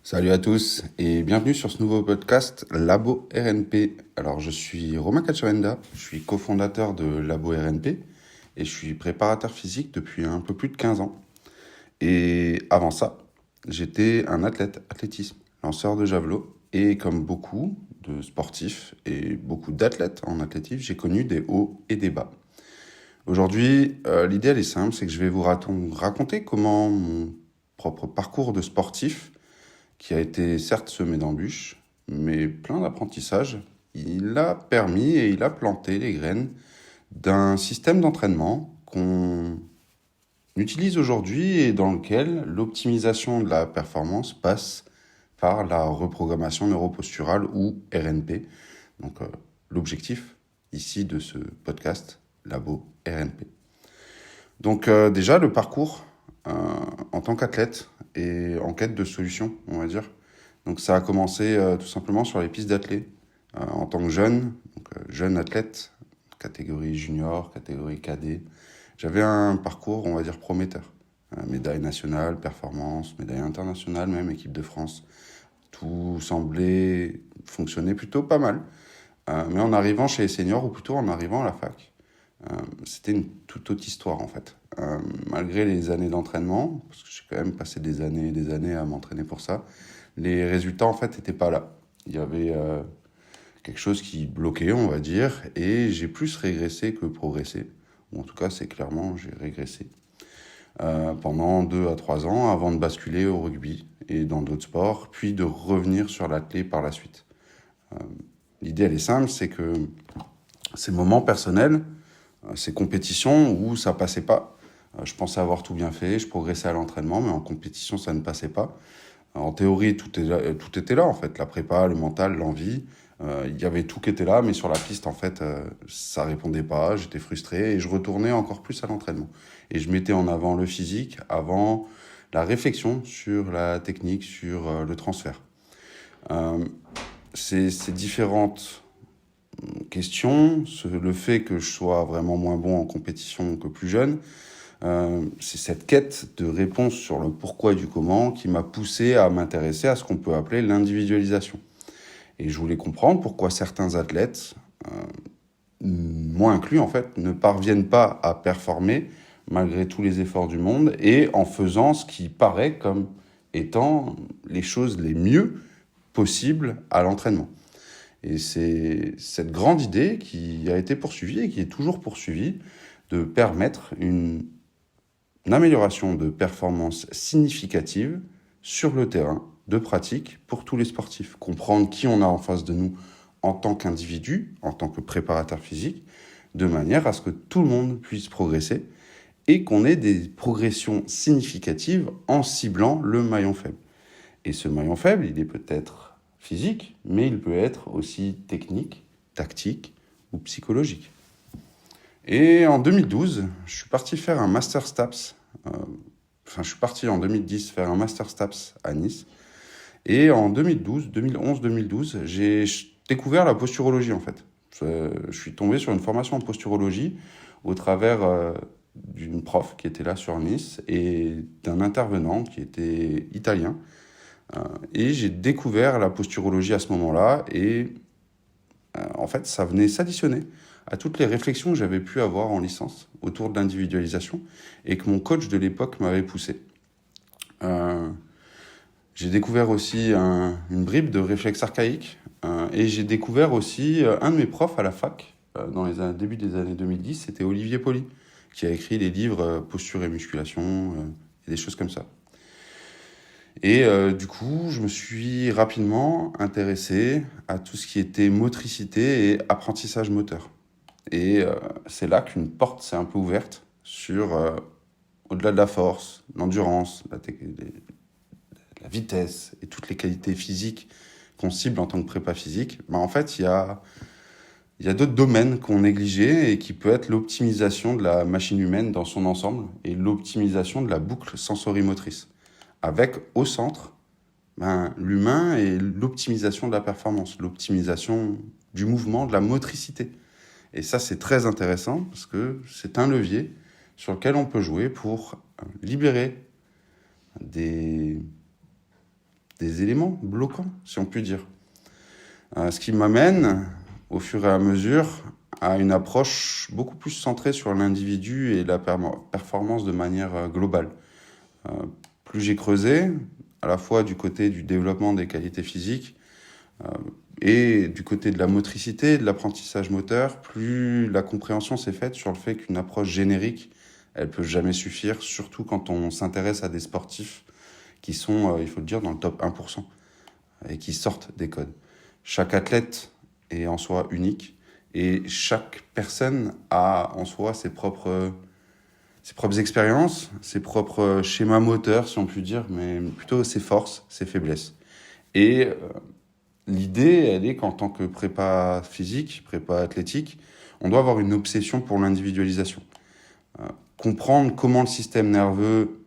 Salut à tous et bienvenue sur ce nouveau podcast Labo RNP. Alors je suis Romain Cacciavenda, je suis cofondateur de Labo RNP et je suis préparateur physique depuis un peu plus de 15 ans. Et avant ça, j'étais un athlète, athlétisme, lanceur de javelot. Et comme beaucoup de sportifs et beaucoup d'athlètes en athlétisme, j'ai connu des hauts et des bas. Aujourd'hui, l'idée elle est simple, c'est que je vais vous raconter comment mon propre parcours de sportif qui a été certes semé d'embûches, mais plein d'apprentissage, il a permis et il a planté les graines d'un système d'entraînement qu'on utilise aujourd'hui et dans lequel l'optimisation de la performance passe par la reprogrammation neuroposturale ou RNP. Donc l'objectif ici de ce podcast, Labo RNP. Donc déjà le parcours en tant qu'athlète et en quête de solutions, on va dire. Donc ça a commencé tout simplement sur les pistes d'athlètes en tant que jeune, jeune athlète, catégorie junior, catégorie cadet. J'avais un parcours, on va dire, prometteur. Médaille nationale, performance, médaille internationale même, équipe de France. Tout semblait fonctionner plutôt pas mal. Mais en arrivant chez les seniors, ou plutôt en arrivant à la fac, c'était une toute autre histoire en fait. Malgré les années d'entraînement, parce que j'ai quand même passé des années et des années à m'entraîner pour ça, les résultats en fait n'étaient pas là. Il y avait quelque chose qui bloquait, on va dire, et j'ai plus régressé que progressé. Ou en tout cas, c'est clairement, j'ai régressé. Pendant 2 à 3 ans avant de basculer au rugby et dans d'autres sports, puis de revenir sur l'athlète par la suite. L'idée, elle est simple, c'est que ces moments personnels, ces compétitions où ça passait pas, je pensais avoir tout bien fait, je progressais à l'entraînement, mais en compétition, ça ne passait pas. En théorie, tout était là, en fait. La prépa, le mental, l'envie. Il y avait tout qui était là, mais sur la piste, en fait, ça répondait pas. J'étais frustré et je retournais encore plus à l'entraînement. Et je mettais en avant le physique avant la réflexion sur la technique, sur le transfert. Ces différentes questions, le fait que je sois vraiment moins bon en compétition que plus jeune, c'est cette quête de réponse sur le pourquoi et du comment qui m'a poussé à m'intéresser à ce qu'on peut appeler l'individualisation. Et je voulais comprendre pourquoi certains athlètes, moi inclus en fait, ne parviennent pas à performer malgré tous les efforts du monde et en faisant ce qui paraît comme étant les choses les mieux possibles à l'entraînement. Et c'est cette grande idée qui a été poursuivie et qui est toujours poursuivie de permettre une amélioration de performance significative sur le terrain de pratique pour tous les sportifs. Comprendre qui on a en face de nous en tant qu'individu, en tant que préparateur physique, de manière à ce que tout le monde puisse progresser et qu'on ait des progressions significatives en ciblant le maillon faible. Et ce maillon faible, il est peut-être physique, mais il peut être aussi technique, tactique ou psychologique. Et en 2012, je suis parti faire un Master STAPS. Je suis parti en 2010 faire un Master STAPS à Nice. Et en 2011-2012, j'ai découvert la posturologie en fait. Je suis tombé sur une formation en posturologie au travers d'une prof qui était là sur Nice et d'un intervenant qui était italien. Et j'ai découvert la posturologie à ce moment-là et en fait, ça venait s'additionner à toutes les réflexions que j'avais pu avoir en licence autour de l'individualisation et que mon coach de l'époque m'avait poussé. J'ai découvert aussi une bribe de réflexe archaïque et j'ai découvert aussi un de mes profs à la fac dans les début des années 2010, c'était Olivier Poli, qui a écrit les livres Posture et musculation et des choses comme ça. Et du coup, je me suis rapidement intéressé à tout ce qui était motricité et apprentissage moteur. Et c'est là qu'une porte s'est un peu ouverte sur, au-delà de la force, l'endurance, la vitesse et toutes les qualités physiques qu'on cible en tant que prépa physique. En fait, il y a d'autres domaines qu'on négligeait et qui peut être l'optimisation de la machine humaine dans son ensemble et l'optimisation de la boucle sensorimotrice. Avec au centre l'humain et l'optimisation de la performance, l'optimisation du mouvement, de la motricité. Et ça, c'est très intéressant parce que c'est un levier sur lequel on peut jouer pour libérer des des éléments bloquants, si on peut dire. Ce qui m'amène, au fur et à mesure, à une approche beaucoup plus centrée sur l'individu et la performance de manière globale. Euh, Plus j'ai creusé, à la fois du côté du développement des qualités physiques et du côté de la motricité, de l'apprentissage moteur, plus la compréhension s'est faite sur le fait qu'une approche générique, elle peut jamais suffire, surtout quand on s'intéresse à des sportifs qui sont, il faut le dire, dans le top 1% et qui sortent des codes. Chaque athlète est en soi unique et chaque personne a en soi ses propres expériences, ses propres schémas moteurs, si on peut dire, mais plutôt ses forces, ses faiblesses. Et l'idée, elle est qu'en tant que prépa physique, prépa athlétique, on doit avoir une obsession pour l'individualisation. Comprendre comment le système nerveux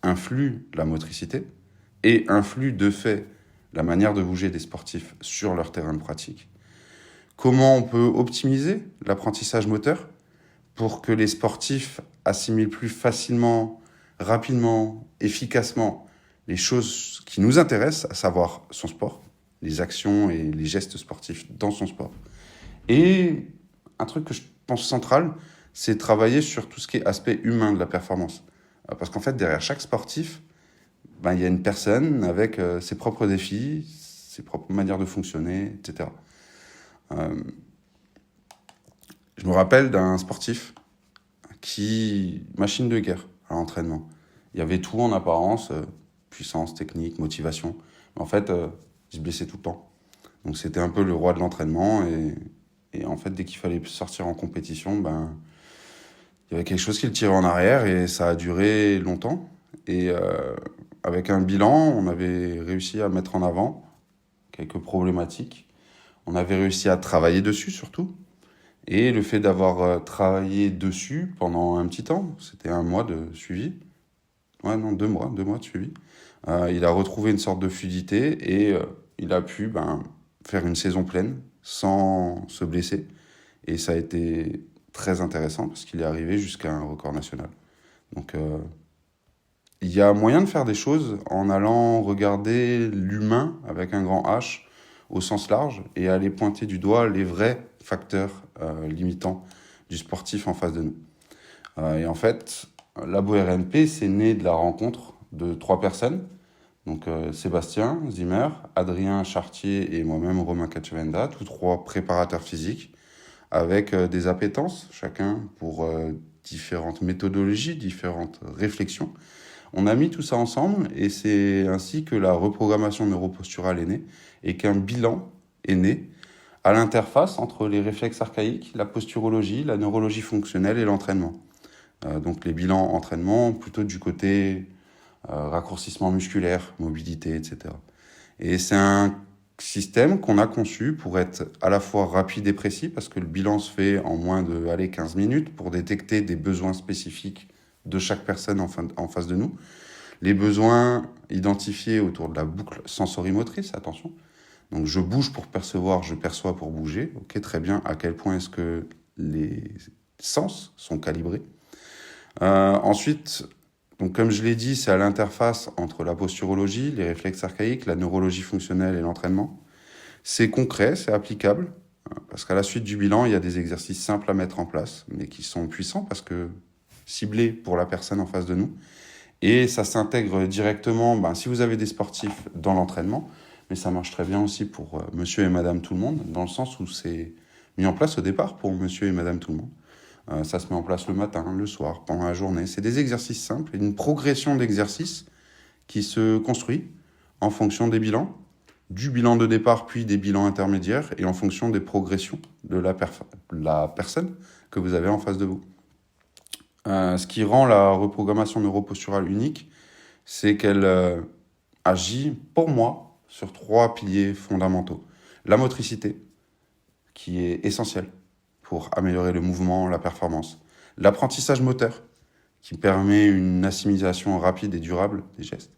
influe la motricité et influe de fait la manière de bouger des sportifs sur leur terrain de pratique. Comment on peut optimiser l'apprentissage moteur pour que les sportifs assimilent plus facilement, rapidement, efficacement les choses qui nous intéressent, à savoir son sport, les actions et les gestes sportifs dans son sport. Et un truc que je pense central, c'est travailler sur tout ce qui est aspect humain de la performance. Parce qu'en fait, derrière chaque sportif, il y a une personne avec ses propres défis, ses propres manières de fonctionner, etc. Je me rappelle d'un sportif machine de guerre à l'entraînement. Il y avait tout en apparence, puissance, technique, motivation. Mais en fait, il se blessait tout le temps. Donc c'était un peu le roi de l'entraînement. Et en fait, dès qu'il fallait sortir en compétition, il y avait quelque chose qui le tirait en arrière et ça a duré longtemps. Et avec un bilan, on avait réussi à mettre en avant quelques problématiques. On avait réussi à travailler dessus surtout. Et le fait d'avoir travaillé dessus pendant un petit temps, c'était 1 mois de suivi. Ouais, non, 2 mois de suivi. Il a retrouvé une sorte de fluidité et il a pu faire une saison pleine sans se blesser. Et ça a été très intéressant parce qu'il est arrivé jusqu'à un record national. Donc, il y a moyen de faire des choses en allant regarder l'humain avec un grand H au sens large et aller pointer du doigt les vrais facteurs limitants du sportif en face de nous. Et en fait, Labo RNP, c'est né de la rencontre de 3 personnes. Donc Sébastien Zimmer, Adrien Chartier et moi-même Romain Cacciavenda, tous 3 préparateurs physiques avec des appétences, chacun pour différentes méthodologies, différentes réflexions. On a mis tout ça ensemble et c'est ainsi que la reprogrammation neuroposturale est née et qu'un bilan est né à l'interface entre les réflexes archaïques, la posturologie, la neurologie fonctionnelle et l'entraînement. Donc les bilans entraînement plutôt du côté raccourcissement musculaire, mobilité, etc. Et c'est un système qu'on a conçu pour être à la fois rapide et précis parce que le bilan se fait en moins de 15 minutes pour détecter des besoins spécifiques de chaque personne en face de nous. Les besoins identifiés autour de la boucle sensorimotrice, attention. Donc je bouge pour percevoir, je perçois pour bouger. Ok, très bien. À quel point est-ce que les sens sont calibrés? Ensuite, donc comme je l'ai dit, c'est à l'interface entre la posturologie, les réflexes archaïques, la neurologie fonctionnelle et l'entraînement. C'est concret, c'est applicable, parce qu'à la suite du bilan, il y a des exercices simples à mettre en place, mais qui sont puissants parce que ciblés pour la personne en face de nous. Et ça s'intègre directement, si vous avez des sportifs, dans l'entraînement, mais ça marche très bien aussi pour monsieur et madame tout le monde, dans le sens où c'est mis en place au départ pour monsieur et madame tout le monde. Ça se met en place le matin, le soir, pendant la journée. C'est des exercices simples, une progression d'exercices qui se construit en fonction des bilans, du bilan de départ puis des bilans intermédiaires et en fonction des progressions de la personne que vous avez en face de vous. Ce qui rend la reprogrammation neuroposturale unique, c'est qu'elle agit, pour moi, sur 3 piliers fondamentaux. La motricité, qui est essentielle pour améliorer le mouvement, la performance. L'apprentissage moteur, qui permet une assimilation rapide et durable des gestes.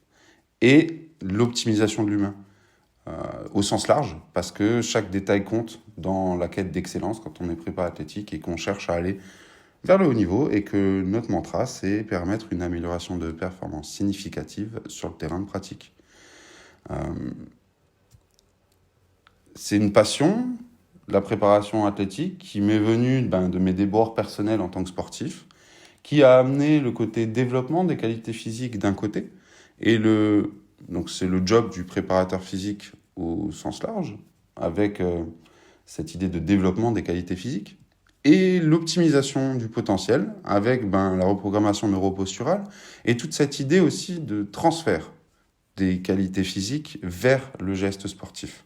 Et l'optimisation de l'humain, au sens large, parce que chaque détail compte dans la quête d'excellence quand on est prépa athlétique et qu'on cherche à aller vers le haut niveau et que notre mantra, c'est permettre une amélioration de performance significative sur le terrain de pratique. C'est une passion, la préparation athlétique, qui m'est venue de mes déboires personnels en tant que sportif, qui a amené le côté développement des qualités physiques d'un côté, et donc c'est le job du préparateur physique au sens large, avec cette idée de développement des qualités physiques, et l'optimisation du potentiel, avec la reprogrammation neuroposturale, et toute cette idée aussi de transfert des qualités physiques vers le geste sportif.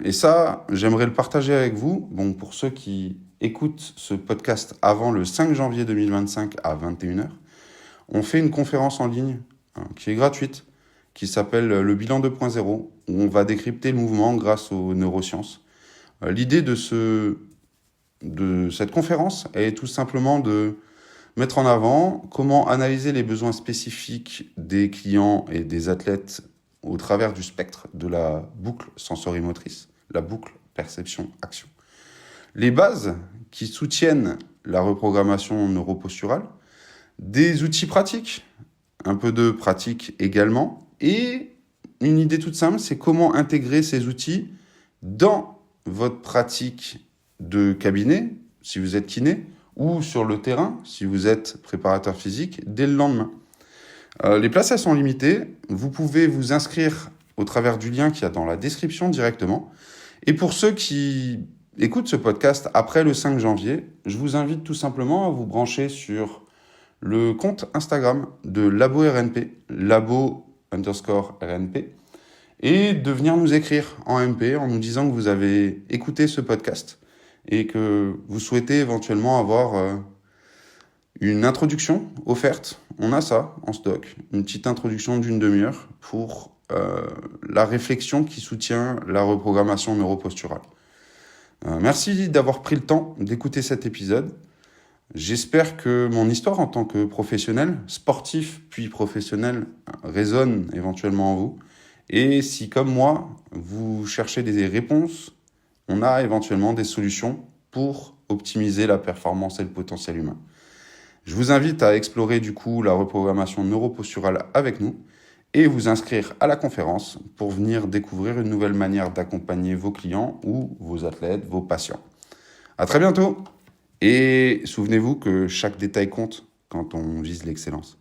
Et ça, j'aimerais le partager avec vous. Bon, pour ceux qui écoutent ce podcast avant le 5 janvier 2025 à 21h, on fait une conférence en ligne qui est gratuite, qui s'appelle le bilan 2.0, où on va décrypter le mouvement grâce aux neurosciences. L'idée de cette conférence est tout simplement de mettre en avant comment analyser les besoins spécifiques des clients et des athlètes au travers du spectre de la boucle sensorimotrice, la boucle perception-action. Les bases qui soutiennent la reprogrammation neuroposturale, des outils pratiques, un peu de pratique également, et une idée toute simple, c'est comment intégrer ces outils dans votre pratique de cabinet, si vous êtes kiné, ou sur le terrain, si vous êtes préparateur physique, dès le lendemain. Les places, elles sont limitées. Vous pouvez vous inscrire au travers du lien qu'il y a dans la description directement. Et pour ceux qui écoutent ce podcast après le 5 janvier, je vous invite tout simplement à vous brancher sur le compte Instagram de Labo RNP, Labo_RNP, et de venir nous écrire en MP en nous disant que vous avez écouté ce podcast et que vous souhaitez éventuellement avoir une introduction offerte. On a ça en stock, une petite introduction d'une demi-heure pour la réflexion qui soutient la reprogrammation neuroposturale. Merci d'avoir pris le temps d'écouter cet épisode. J'espère que mon histoire en tant que professionnel, sportif puis professionnel, résonne éventuellement en vous. Et si, comme moi, vous cherchez des réponses, on a éventuellement des solutions pour optimiser la performance et le potentiel humain. Je vous invite à explorer du coup la reprogrammation neuroposturale avec nous et vous inscrire à la conférence pour venir découvrir une nouvelle manière d'accompagner vos clients ou vos athlètes, vos patients. À très bientôt et souvenez-vous que chaque détail compte quand on vise l'excellence.